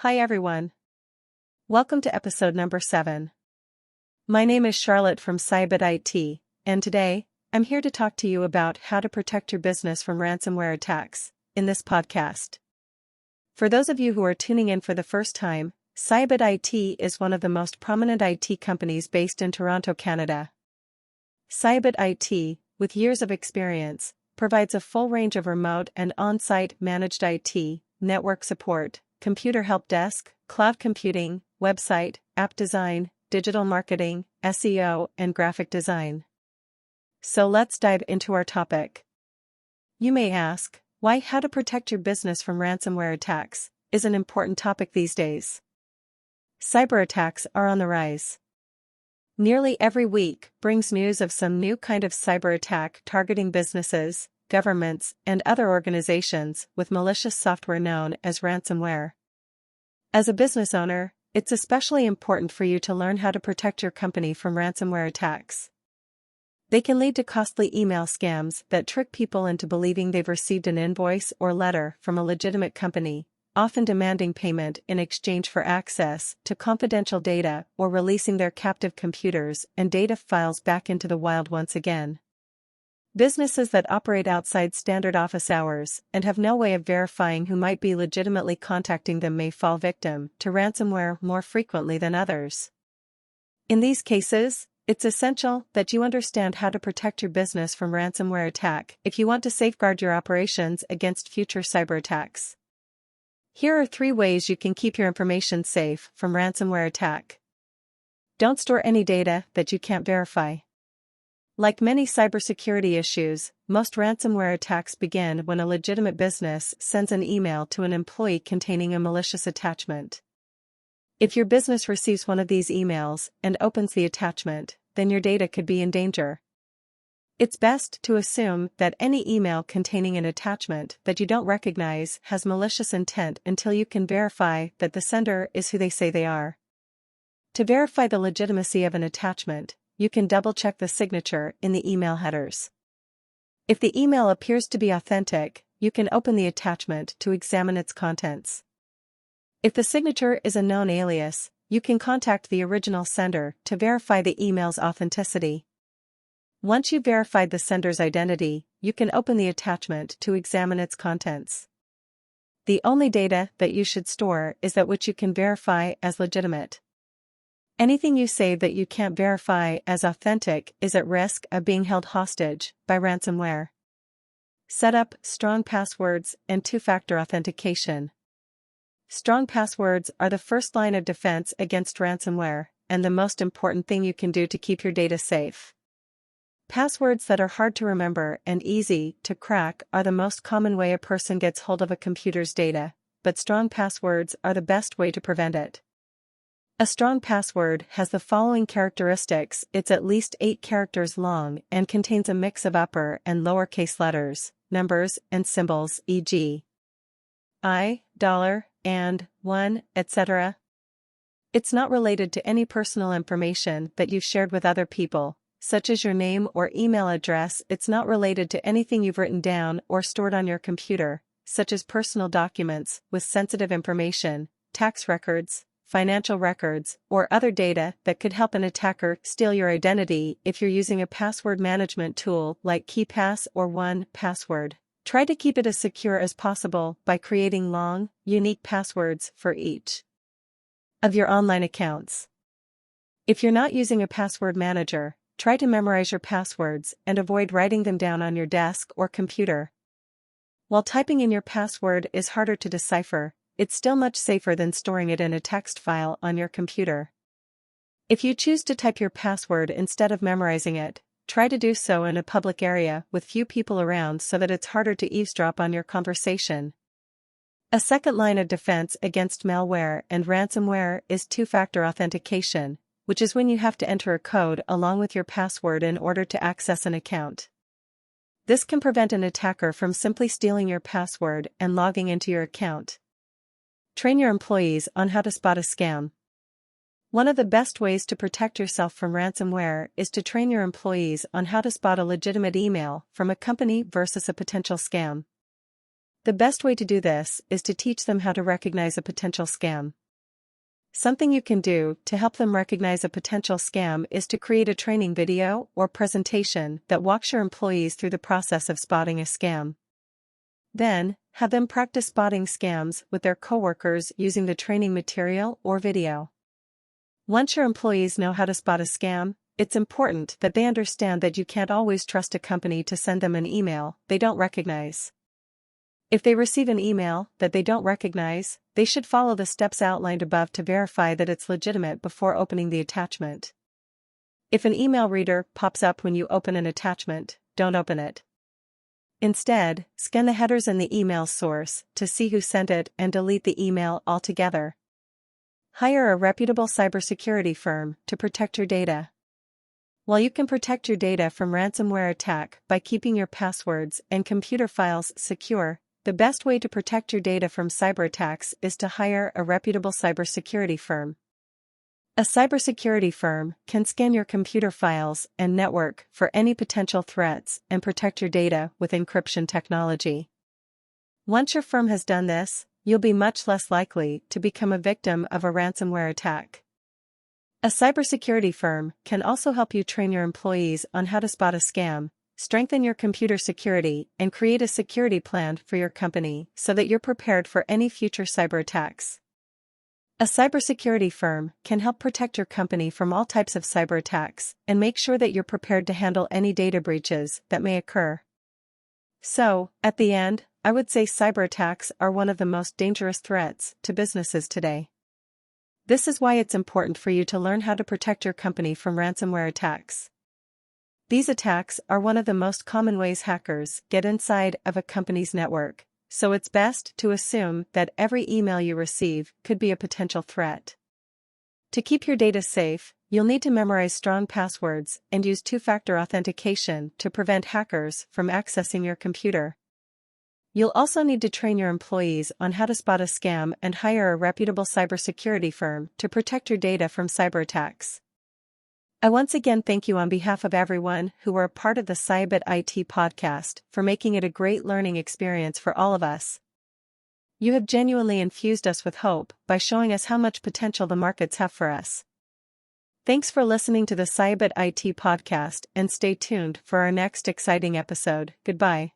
Hi everyone. Welcome to episode number 7. My name is Charlotte from cybersecurity, and today, I'm here to talk to you about how to protect your business from ransomware attacks in this podcast. For those of you who are tuning in for the first time, cybersecurity is one of the most prominent IT companies based in Toronto, Canada. Cybersecurity, with years of experience, provides a full range of remote and on-site managed IT, network support, computer help desk, cloud computing, website, app design, digital marketing, SEO, and graphic design. So let's dive into our topic. You may ask, why how to protect your business from ransomware attacks is an important topic these days. Cyber attacks are on the rise. Nearly every week brings news of some new kind of cyber attack targeting businesses, governments, and other organizations with malicious software known as ransomware. As a business owner, it's especially important for you to learn how to protect your company from ransomware attacks. They can lead to costly email scams that trick people into believing they've received an invoice or letter from a legitimate company, often demanding payment in exchange for access to confidential data or releasing their captive computers and data files back into the wild once again. Businesses that operate outside standard office hours and have no way of verifying who might be legitimately contacting them may fall victim to ransomware more frequently than others. In these cases, it's essential that you understand how to protect your business from ransomware attack if you want to safeguard your operations against future cyber attacks. Here are 3 ways you can keep your information safe from ransomware attack. Don't store any data that you can't verify. Like many cybersecurity issues, most ransomware attacks begin when a legitimate business sends an email to an employee containing a malicious attachment. If your business receives one of these emails and opens the attachment, then your data could be in danger. It's best to assume that any email containing an attachment that you don't recognize has malicious intent until you can verify that the sender is who they say they are. To verify the legitimacy of an attachment, you can double-check the signature in the email headers. If the email appears to be authentic, you can open the attachment to examine its contents. If the signature is a known alias, you can contact the original sender to verify the email's authenticity. Once you've verified the sender's identity, you can open the attachment to examine its contents. The only data that you should store is that which you can verify as legitimate. Anything you save that you can't verify as authentic is at risk of being held hostage by ransomware. Set up strong passwords and 2-factor authentication. Strong passwords are the first line of defense against ransomware, and the most important thing you can do to keep your data safe. Passwords that are hard to remember and easy to crack are the most common way a person gets hold of a computer's data, but strong passwords are the best way to prevent it. A strong password has the following characteristics: it's at least 8 characters long and contains a mix of upper and lowercase letters, numbers, and symbols, e.g. I, $, and, 1, etc. It's not related to any personal information that you've shared with other people, such as your name or email address. It's not related to anything you've written down or stored on your computer, such as personal documents with sensitive information, tax records, financial records, or other data that could help an attacker steal your identity. If you're using a password management tool like KeePass or 1Password, try to keep it as secure as possible by creating long, unique passwords for each of your online accounts. If you're not using a password manager, try to memorize your passwords and avoid writing them down on your desk or computer. While typing in your password is harder to decipher, it's still much safer than storing it in a text file on your computer. If you choose to type your password instead of memorizing it, try to do so in a public area with few people around so that it's harder to eavesdrop on your conversation. A second line of defense against malware and ransomware is 2-factor authentication, which is when you have to enter a code along with your password in order to access an account. This can prevent an attacker from simply stealing your password and logging into your account. Train your employees on how to spot a scam. One of the best ways to protect yourself from ransomware is to train your employees on how to spot a legitimate email from a company versus a potential scam. The best way to do this is to teach them how to recognize a potential scam. Something you can do to help them recognize a potential scam is to create a training video or presentation that walks your employees through the process of spotting a scam. Then, have them practice spotting scams with their coworkers using the training material or video. Once your employees know how to spot a scam, it's important that they understand that you can't always trust a company to send them an email they don't recognize. If they receive an email that they don't recognize, they should follow the steps outlined above to verify that it's legitimate before opening the attachment. If an email reader pops up when you open an attachment, don't open it. Instead, scan the headers and the email source to see who sent it and delete the email altogether. Hire a reputable cybersecurity firm to protect your data. While you can protect your data from ransomware attack by keeping your passwords and computer files secure, the best way to protect your data from cyber attacks is to hire a reputable cybersecurity firm. A cybersecurity firm can scan your computer files and network for any potential threats and protect your data with encryption technology. Once your firm has done this, you'll be much less likely to become a victim of a ransomware attack. A cybersecurity firm can also help you train your employees on how to spot a scam, strengthen your computer security, and create a security plan for your company so that you're prepared for any future cyber attacks. A cybersecurity firm can help protect your company from all types of cyber attacks and make sure that you're prepared to handle any data breaches that may occur. So, at the end, I would say cyber attacks are one of the most dangerous threats to businesses today. This is why it's important for you to learn how to protect your company from ransomware attacks. These attacks are one of the most common ways hackers get inside of a company's network, so it's best to assume that every email you receive could be a potential threat. To keep your data safe, you'll need to memorize strong passwords and use two-factor authentication to prevent hackers from accessing your computer. You'll also need to train your employees on how to spot a scam and hire a reputable cybersecurity firm to protect your data from cyber attacks. I once again thank you on behalf of everyone who were a part of the Cyber IT podcast for making it a great learning experience for all of us. You have genuinely infused us with hope by showing us how much potential the markets have for us. Thanks for listening to the Cyber IT podcast and stay tuned for our next exciting episode. Goodbye.